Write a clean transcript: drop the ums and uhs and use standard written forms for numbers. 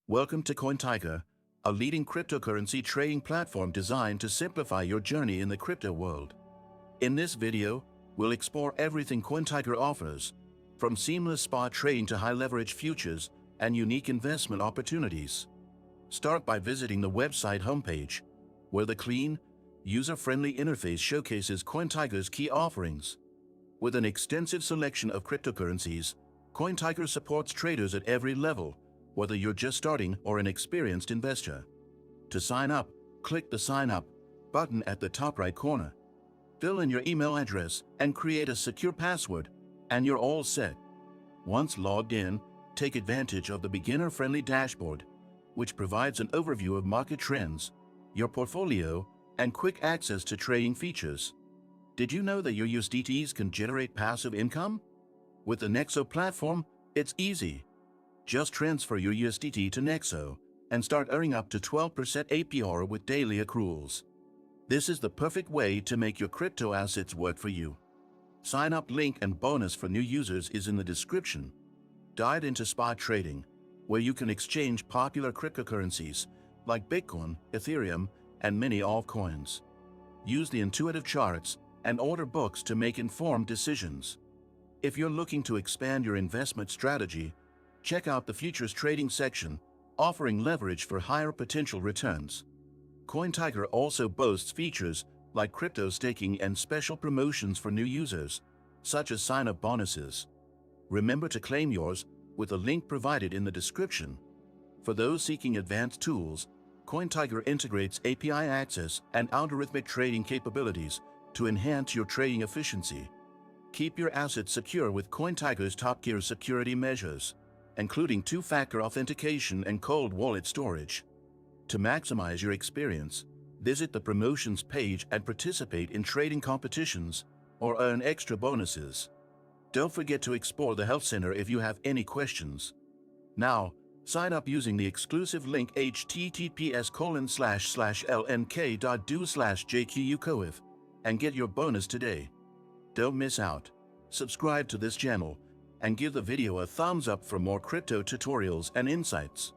Welcome to CoinTiger, a leading cryptocurrency trading platform designed to simplify your journey in the crypto world. In this video, we'll explore everything CoinTiger offers, from seamless spot trading to high-leverage futures and unique investment opportunities. Start by visiting the website homepage, where the clean, user-friendly interface showcases CoinTiger's key offerings. With an extensive selection of cryptocurrencies, CoinTiger supports traders at every level, whether you're just starting or an experienced investor. To sign up, click the Sign Up button at the top right corner. Fill in your email address and create a secure password, and you're all set. Once logged in, take advantage of the beginner-friendly dashboard, which provides an overview of market trends, your portfolio, and quick access to trading features. Did you know that your USDTs can generate passive income? With the Nexo platform, it's easy. Just transfer your USDT to Nexo and start earning up to 12% APR with daily accruals. This is the perfect way to make your crypto assets work for you. Sign up link and bonus for new users is in the description. Dive into spot trading, where you can exchange popular cryptocurrencies like Bitcoin, Ethereum, and many altcoins. Use the intuitive charts and order books to make informed decisions. If you're looking to expand your investment strategy, check out the futures trading section, offering leverage for higher potential returns. CoinTiger also boasts features like crypto staking and special promotions for new users, such as sign-up bonuses. Remember to claim yours with a link provided in the description. For those seeking advanced tools, CoinTiger integrates API access and algorithmic trading capabilities to enhance your trading efficiency. Keep your assets secure with CoinTiger's top-tier security measures, including two-factor authentication and cold wallet storage. To maximize your experience, visit the promotions page and participate in trading competitions or earn extra bonuses. Don't forget to explore the help center if you have any questions. Now, sign up using the exclusive link https://lnk.do/jqucoif and get your bonus today. Don't miss out. Subscribe to this channel and give the video a thumbs up for more crypto tutorials and insights.